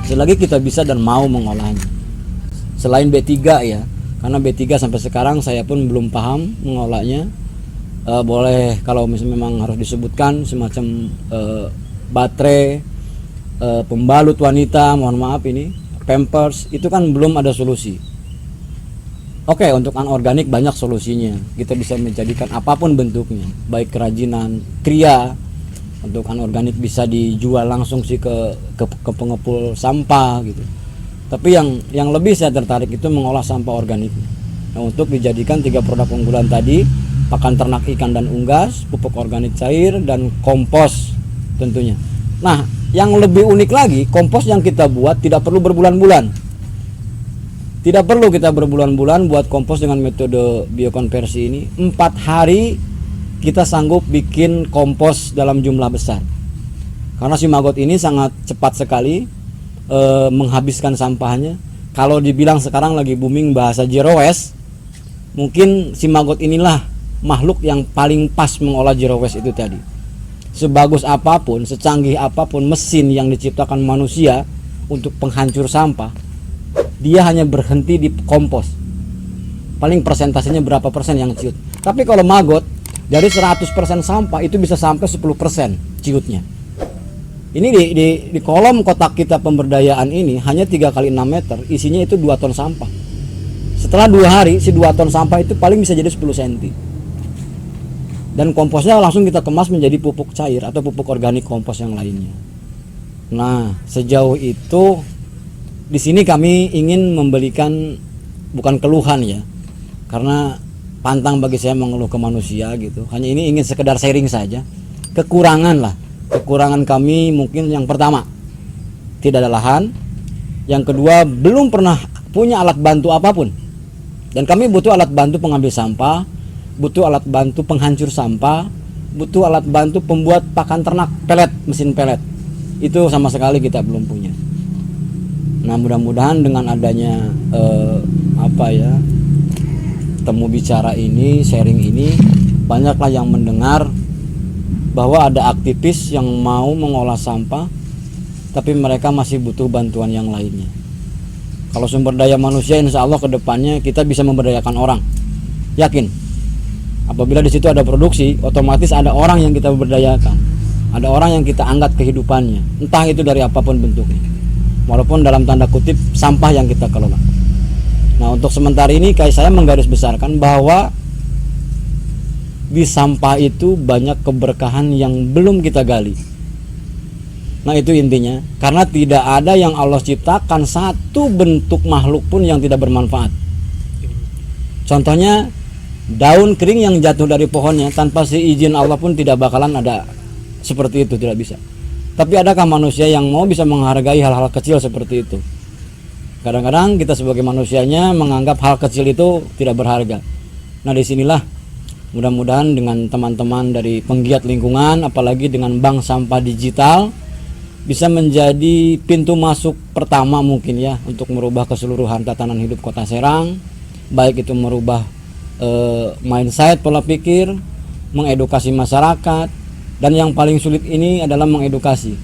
selagi kita bisa dan mau mengolahnya. Selain B3 ya, karena B3 sampai sekarang saya pun belum paham mengolahnya. Boleh kalau misalnya memang harus disebutkan semacam baterai, pembalut wanita, mohon maaf ini Pampers, itu kan belum ada solusi. Oke, untuk anorganik banyak solusinya. Kita bisa menjadikan apapun bentuknya, baik kerajinan, kria. Untuk anorganik bisa dijual langsung sih ke pengepul sampah gitu. Tapi yang lebih saya tertarik itu mengolah sampah organik. Nah, untuk dijadikan 3 produk unggulan tadi, pakan ternak ikan dan unggas, pupuk organik cair, dan kompos tentunya. Nah, yang lebih unik lagi, kompos yang kita buat tidak perlu berbulan-bulan. Tidak perlu kita berbulan-bulan buat kompos dengan metode biokonversi ini. 4 hari kita sanggup bikin kompos dalam jumlah besar. Karena si maggot ini sangat cepat sekali menghabiskan sampahnya. Kalau dibilang sekarang lagi booming bahasa zero waste, mungkin si maggot inilah makhluk yang paling pas mengolah zero waste itu tadi. Sebagus apapun, secanggih apapun mesin yang diciptakan manusia untuk penghancur sampah, dia hanya berhenti di kompos. Paling persentasenya berapa persen yang ciut. Tapi kalau maggot, dari 100% sampah itu bisa sampai 10% ciutnya. Ini di kolom kotak kita pemberdayaan ini hanya 3 kali 6 meter, isinya itu 2 ton sampah. Setelah 2 hari, si 2 ton sampah itu paling bisa jadi 10 cm. Dan komposnya langsung kita kemas menjadi pupuk cair atau pupuk organik kompos yang lainnya. Nah, sejauh itu di sini kami ingin memberikan bukan keluhan ya, karena pantang bagi saya mengeluh ke manusia gitu. Hanya ini ingin sekedar sharing saja. Kekurangan lah. Kekurangan kami mungkin yang pertama, tidak ada lahan. Yang kedua, belum pernah punya alat bantu apapun. Dan kami butuh alat bantu pengambil sampah, butuh alat bantu penghancur sampah, butuh alat bantu pembuat pakan ternak pelet, mesin pelet. Itu sama sekali kita belum punya. Nah, mudah-mudahan dengan adanya temu bicara ini, sharing ini, banyaklah yang mendengar bahwa ada aktivis yang mau mengolah sampah, tapi mereka masih butuh bantuan yang lainnya. Kalau sumber daya manusia, insya Allah ke depannya kita bisa memberdayakan orang. Yakin, apabila di situ ada produksi, otomatis ada orang yang kita berdayakan, ada orang yang kita angkat kehidupannya, entah itu dari apapun bentuknya, walaupun dalam tanda kutip sampah yang kita kelola. Nah, untuk sementara ini kayak saya menggarisbesarkan bahwa di sampah itu banyak keberkahan yang belum kita gali. Nah, itu intinya. Karena tidak ada yang Allah ciptakan satu bentuk makhluk pun yang tidak bermanfaat. Contohnya, daun kering yang jatuh dari pohonnya tanpa seizin Allah pun tidak bakalan ada seperti itu, tidak bisa. Tapi adakah manusia yang mau bisa menghargai hal-hal kecil seperti itu? Kadang-kadang kita sebagai manusianya menganggap hal kecil itu tidak berharga. Nah, disinilah mudah-mudahan dengan teman-teman dari penggiat lingkungan, apalagi dengan bank sampah digital, bisa menjadi pintu masuk pertama mungkin ya untuk merubah keseluruhan tatanan hidup Kota Serang, baik itu merubah mindset, pola pikir, mengedukasi masyarakat, dan yang paling sulit ini adalah mengedukasi.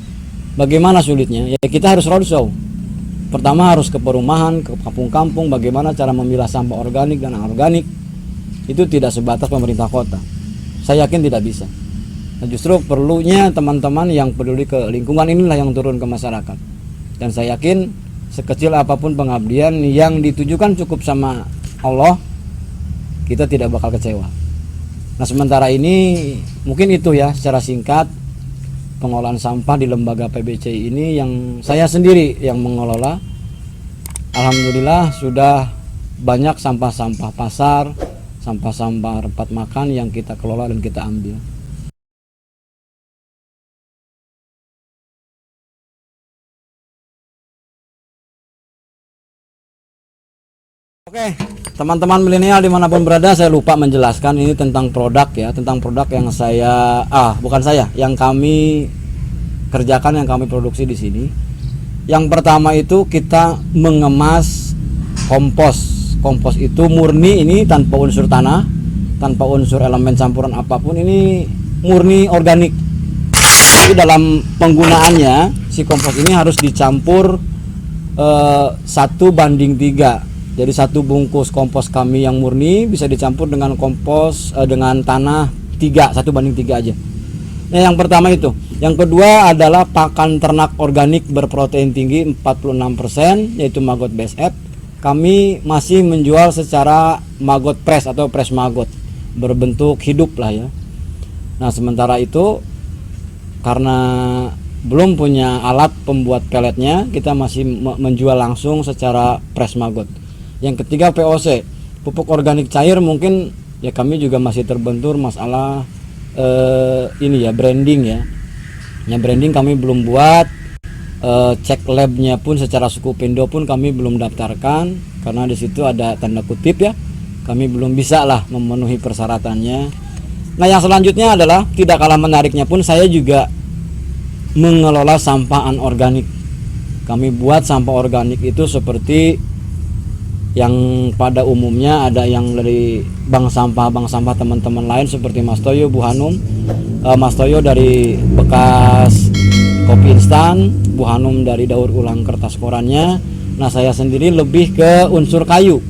Bagaimana sulitnya? Ya, kita harus roadshow. Pertama harus ke perumahan, ke kampung-kampung, bagaimana cara memilah sampah organik dan anorganik. Itu tidak sebatas pemerintah kota. Saya yakin tidak bisa. Nah, justru perlunya teman-teman yang peduli ke lingkungan inilah yang turun ke masyarakat. Dan saya yakin sekecil apapun pengabdian yang ditujukan cukup sama Allah, kita tidak bakal kecewa. Nah, sementara ini mungkin itu ya secara singkat pengolahan sampah di lembaga PBC ini yang saya sendiri yang mengelola. Alhamdulillah sudah banyak sampah-sampah pasar, sampah-sampah tempat makan yang kita kelola dan kita ambil. Oke, teman-teman milenial dimanapun berada, saya lupa menjelaskan ini tentang produk ya, tentang produk yang yang kami kerjakan, yang kami produksi di sini. Yang pertama itu kita mengemas kompos. Kompos itu murni, ini tanpa unsur tanah, tanpa unsur elemen campuran apapun, ini murni organik. Tapi dalam penggunaannya si kompos ini harus dicampur 1:3. Jadi satu bungkus kompos kami yang murni bisa dicampur dengan kompos dengan tanah 3, 1:3 aja. Nah, yang pertama itu. Yang kedua adalah pakan ternak organik berprotein tinggi 46%, yaitu Maggot BSF. Kami masih menjual secara maggot press atau press maggot, berbentuk hidup lah ya. Nah, sementara itu karena belum punya alat pembuat peletnya, kita masih menjual langsung secara press maggot. Yang ketiga POC, pupuk organik cair. Mungkin ya kami juga masih terbentur masalah ini ya, branding ya. Ya, branding kami belum buat, cek labnya pun secara suku Pindo pun kami belum daftarkan karena di situ ada tanda kutip ya, kami belum bisa lah memenuhi persyaratannya. Nah, yang selanjutnya adalah tidak kalah menariknya pun saya juga mengelola sampah anorganik. Kami buat sampah organik itu seperti yang pada umumnya ada yang dari bank sampah teman-teman lain seperti Mas Toyo, Bu Hanum. Mas Toyo dari bekas kopi instan, Bu Hanum dari daur ulang kertas korannya. Nah, saya sendiri lebih ke unsur kayu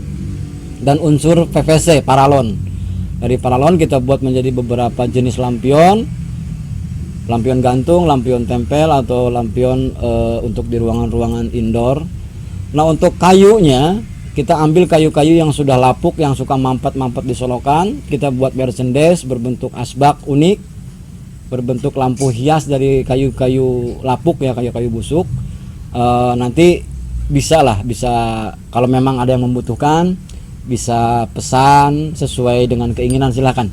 dan unsur PVC paralon. Dari paralon kita buat menjadi beberapa jenis lampion gantung, lampion tempel, atau lampion untuk di ruangan-ruangan indoor. Nah, untuk kayunya kita ambil kayu-kayu yang sudah lapuk, yang suka mampet-mampet di solokan, kita buat merchandise berbentuk asbak unik, berbentuk lampu hias dari kayu-kayu lapuk ya, kayu-kayu busuk. Nanti bisa kalau memang ada yang membutuhkan, bisa pesan sesuai dengan keinginan, silahkan.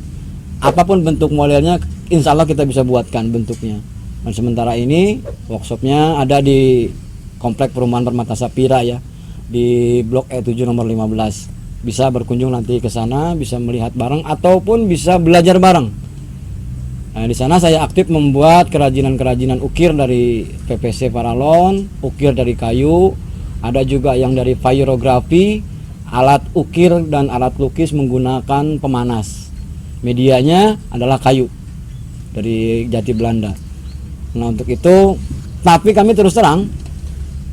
Apapun bentuk modelnya, insya Allah kita bisa buatkan bentuknya. Dan sementara ini workshopnya ada di Komplek Perumahan Permata Sapira ya, di Blok E7 nomor 15. Bisa berkunjung nanti ke sana, bisa melihat bareng ataupun bisa belajar bareng. Nah, di sana saya aktif membuat kerajinan-kerajinan ukir dari PVC paralon, ukir dari kayu, ada juga yang dari virografi, alat ukir dan alat lukis menggunakan pemanas. Medianya adalah kayu dari jati Belanda. Nah, untuk itu, tapi kami terus terang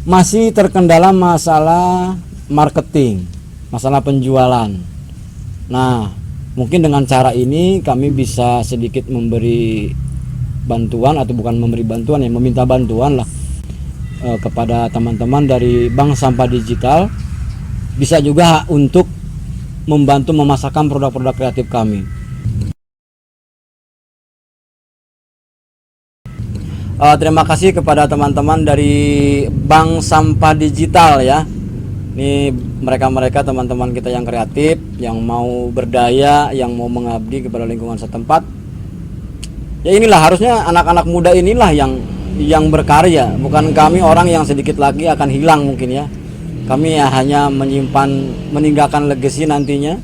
masih terkendala masalah marketing, masalah penjualan. Nah, mungkin dengan cara ini kami bisa sedikit memberi bantuan, atau bukan memberi bantuan ya, meminta bantuan lah kepada teman-teman dari Bank Sampah Digital, bisa juga untuk membantu memasarkan produk-produk kreatif kami. Terima kasih kepada teman-teman dari Bank Sampah Digital ya. Ini mereka teman-teman kita yang kreatif, yang mau berdaya, yang mau mengabdi kepada lingkungan setempat. Ya, inilah harusnya anak-anak muda inilah yang berkarya, bukan kami orang yang sedikit lagi akan hilang mungkin ya. Kami ya hanya meninggalkan legacy nantinya.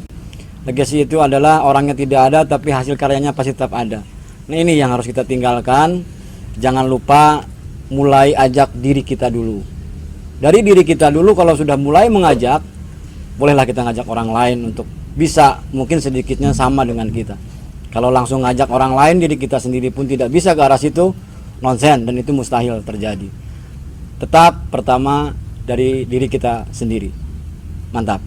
Legacy itu adalah orangnya tidak ada tapi hasil karyanya pasti tetap ada. Nah, ini yang harus kita tinggalkan. Jangan lupa mulai ajak diri kita dulu. Dari diri kita dulu, kalau sudah mulai mengajak, bolehlah kita ngajak orang lain untuk bisa mungkin sedikitnya sama dengan kita. Kalau langsung ngajak orang lain, diri kita sendiri pun tidak bisa ke arah situ, nonsen, dan itu mustahil terjadi. Tetap pertama dari diri kita sendiri. Mantap.